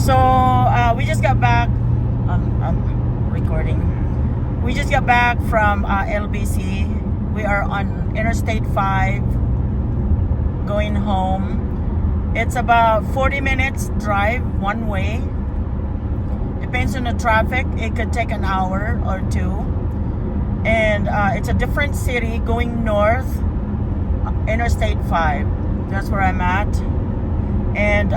So we just got back. I'm recording. We just got back from LBC. We are on Interstate 5 going home. It's about 40 minutes drive one way. Depends on the traffic. It could take an hour or two. And it's a different city going north, Interstate 5. That's where I'm at. And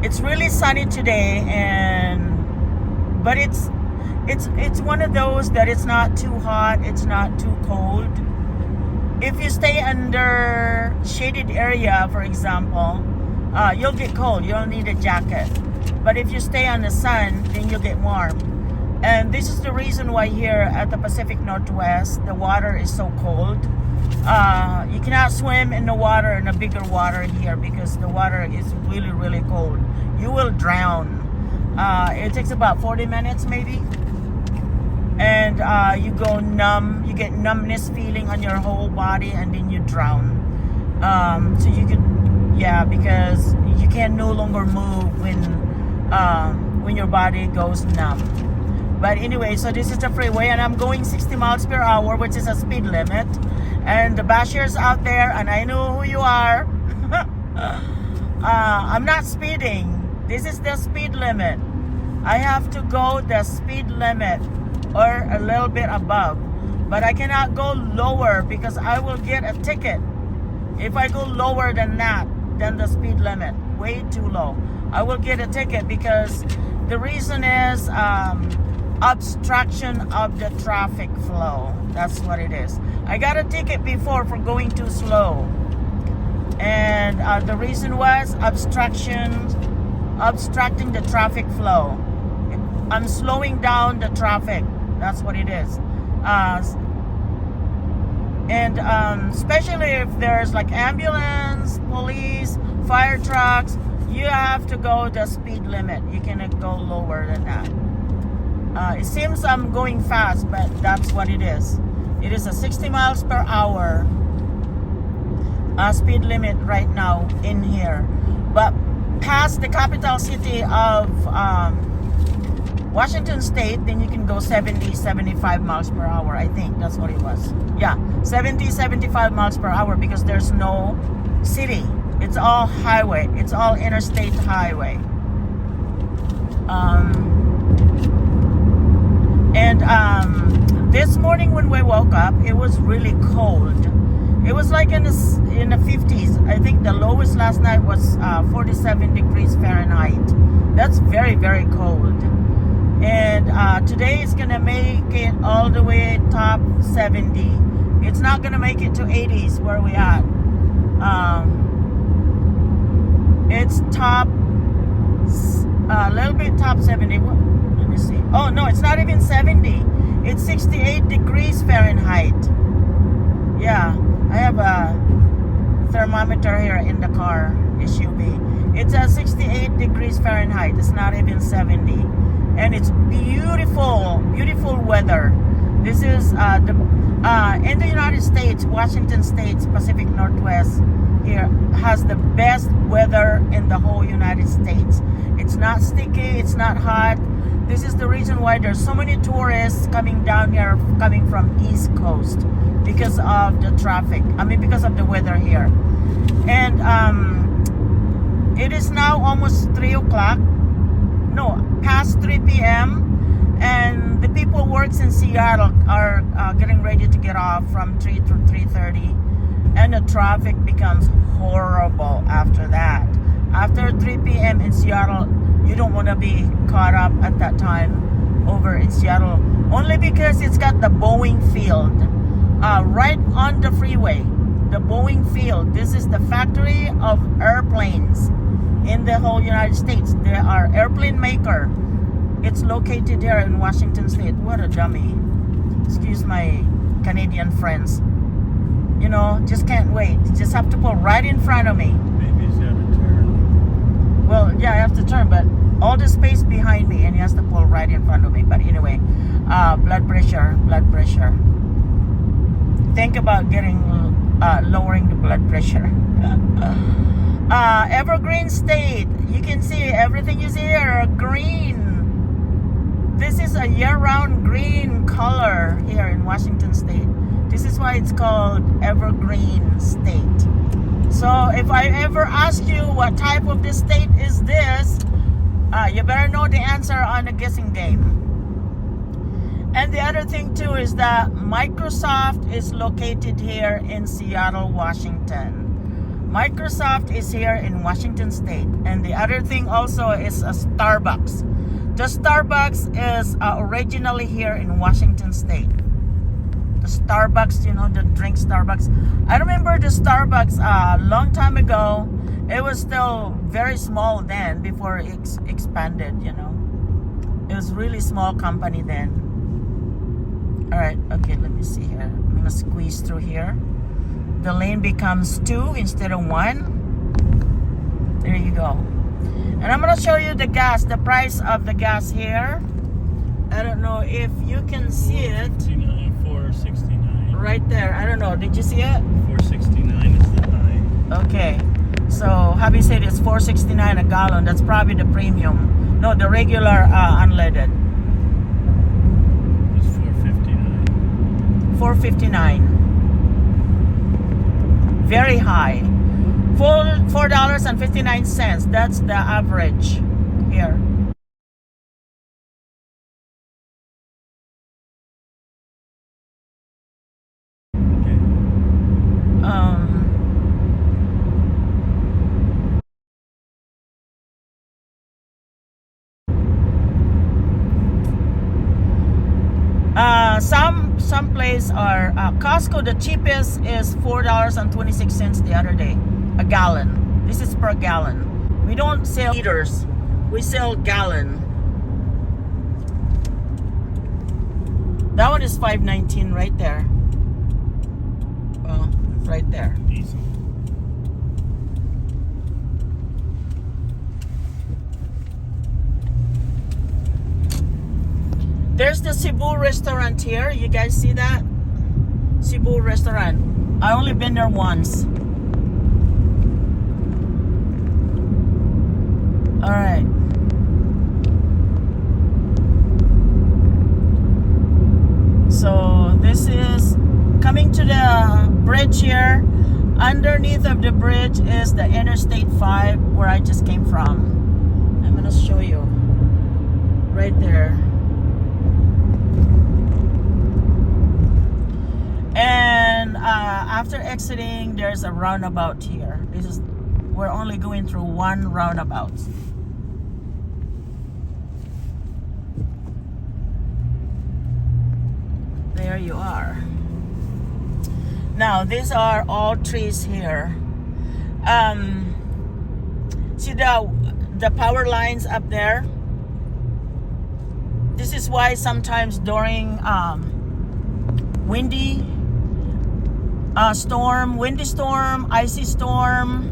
it's really sunny today, but it's one of those that it's not too hot, it's not too cold. If you stay under shaded area, for example, you'll get cold. You'll need a jacket. But if you stay on the sun, then you'll get warm. And this is the reason why here at the Pacific Northwest, the water is so cold. You cannot swim in the water, in the bigger water here, because the water is really, really cold. You will drown. It takes about 40 minutes maybe. And you go numb. You get numbness feeling on your whole body, and then you drown. So you could, because you can no longer move when your body goes numb. But anyway, so this is the freeway, and I'm going 60 miles per hour, which is a speed limit. And the bashers out there, and I know who you are. I'm not speeding. This is the speed limit. I have to go the speed limit or a little bit above. But I cannot go lower because I will get a ticket if I go lower than that, than the speed limit. Way too low. I will get a ticket because the reason is obstruction of the traffic flow. That's what it is. I got a ticket before for going too slow. And the reason was obstructing the traffic flow. I'm slowing down the traffic. That's what it is. And especially if there's like ambulance, police, fire trucks, you have to go the speed limit. You cannot go lower than that. It seems I'm going fast, but that's what it is. It is a 60 miles per hour speed limit right now in here. But past the capital city of Washington State, then you can go 70, 75 miles per hour. I think that's what it was. Yeah, 70, 75 miles per hour because there's no city. It's all highway. It's all interstate highway. This morning when we woke up, it was really cold. It was like in the 50s. I think the lowest last night was 47 degrees Fahrenheit. That's very, very cold. And today is gonna make it all the way top 70. It's not gonna make it to 80s where we at. It's top a little bit top 70. Let me see. Oh no, it's not even 70. It's 68 degrees Fahrenheit. Yeah, I have a thermometer here in the car, SUV. It's 68 degrees Fahrenheit. It's not even 70. And it's beautiful, beautiful weather. This is in the United States, Washington State's Pacific Northwest here has the best weather in the whole United States. It's not sticky, it's not hot. This is the reason why there's so many tourists coming down here, coming from East Coast because of the traffic. Because of the weather here. And it is now almost 3 o'clock. No, past 3 p.m. And the people works in Seattle are getting ready to get off from 3 to 3:30. And the traffic becomes horrible after that. After 3 p.m. in Seattle, you don't want to be caught up at that time over in Seattle. Only because it's got the Boeing field right on the freeway. The Boeing field. This is the factory of airplanes in the whole United States. They are airplane maker. It's located here in Washington State. What a dummy. Excuse my Canadian friends. You know, just can't wait. Just have to pull right in front of me. Maybe he's got to turn. Well, yeah, I have to turn, but all the space behind me, and he has to pull right in front of me. But anyway, blood pressure. Think about lowering the blood pressure. Evergreen state. You can see everything is here green. This is a year-round green color here in Washington state. This is why it's called evergreen state. So if I ever ask you what type of the state is this, you better know the answer on the guessing game. And the other thing too is that Microsoft is located here in Seattle, Washington. Microsoft is here in Washington state. And the other thing also is a Starbucks. The Starbucks is originally here in Washington state. The Starbucks, you know, the drink Starbucks. I remember the Starbucks a long time ago. It was still very small then before it expanded, you know. It was really small company then. All right, okay, let me see here. I'm gonna squeeze through here. The lane becomes 2 instead of 1. There you go. And I'm gonna show you the gas, the price of the gas here. I don't know if you can see it. $4.69. Right there. I don't know. Did you see it? $4.69 is the high. Okay. So hubby said it's $4.69 a gallon. That's probably the premium. No, the regular unleaded. It's $4.59. $4.59. Very high. Full $4.59. That's the average here. Okay. Some place are Costco. The cheapest is $4.26 the other day a gallon. This is per gallon. We don't sell liters. We sell gallon. That one is $5.19 right there. Right there. Diesel. There's the Cebu restaurant here. You guys see that? Cebu restaurant. I only been there once. All right. So this is coming to the bridge here. Underneath of the bridge is the Interstate 5 where I just came from. I'm gonna show you. Right there. And after exiting, there's a roundabout here. We're only going through one roundabout. There you are. Now these are all trees here. See the power lines up there? This is why sometimes during windy storm, icy storm,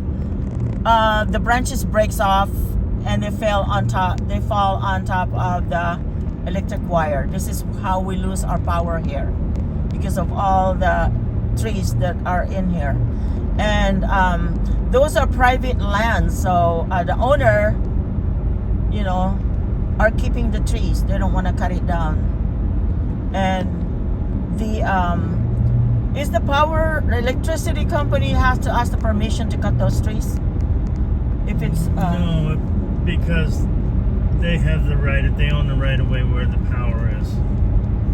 the branches breaks off and they fall on top of the electric wire. This is how we lose our power here because of all the trees that are in here. And those are private lands, so the owner, you know, are keeping the trees. They don't want to cut it down. And the electricity company has to ask the permission to cut those trees? If it's no, because they have the right. They own the right of way where the power is. So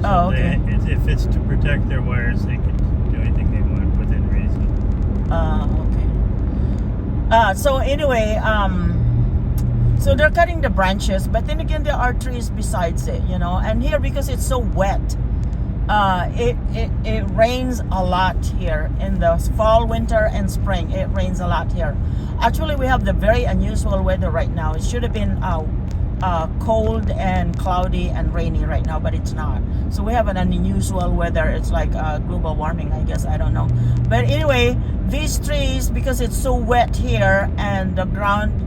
oh, okay. If it's to protect their wires, they can do anything they want within reason. Okay. So anyway, so they're cutting the branches, but then again, there are trees besides it, you know. And here, because it's so wet, it rains a lot here in the fall, winter, and spring. It rains a lot here. Actually, we have the very unusual weather right now. It should have been cold and cloudy and rainy right now, but it's not. So we have an unusual weather. It's like global warming, I guess. I don't know. But anyway, these trees, because it's so wet here and the ground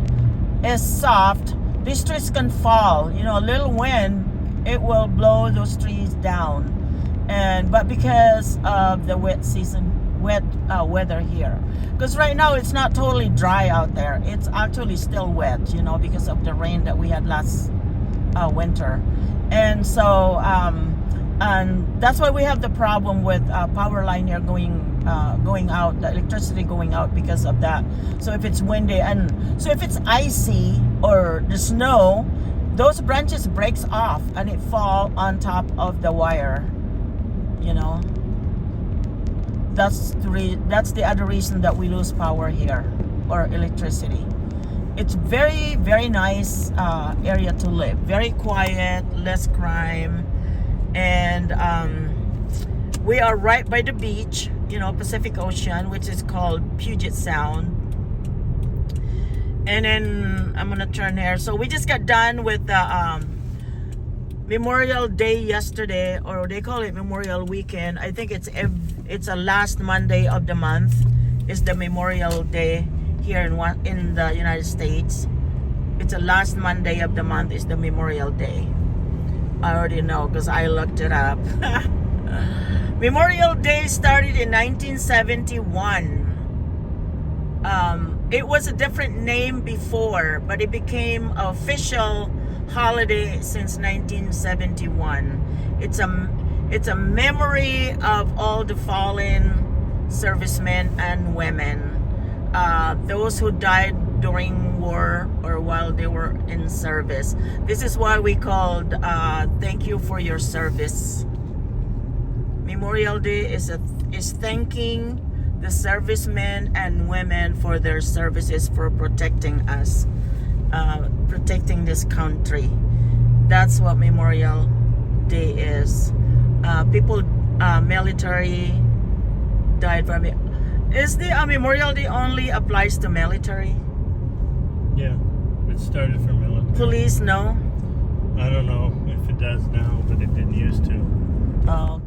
is soft, these trees can fall. You know, a little wind, it will blow those trees down. But because of the wet season, wet weather here. Because right now it's not totally dry out there. It's actually still wet, you know, because of the rain that we had last winter. And so, and that's why we have the problem with power line here going out, the electricity going out because of that. So if it's windy and so if it's icy or the snow, those branches breaks off and it fall on top of the wire, you know. That's the other reason that we lose power here, or electricity. It's very, very nice area to live. Very quiet, less crime, and we are right by the beach, you know, Pacific Ocean, which is called Puget Sound. And then I'm gonna turn here. So we just got done with the Memorial Day yesterday, or they call it Memorial Weekend. I think it's a last Monday of the month is the Memorial Day here in the United States. It's a last Monday of the month is the Memorial Day. I already know because I looked it up. Memorial Day started in 1971. It was a different name before, but it became an official holiday since 1971. It's a memory of all the fallen servicemen and women, those who died during war or while they were in service. This is why we called thank you for your service. Memorial Day is thanking the servicemen and women for their services, for protecting us, protecting this country. That's what Memorial Day is. People, military died from it. Is the Memorial Day only applies to military? Yeah, it started for military. Police, no? I don't know if it does now, but it didn't used to. Oh,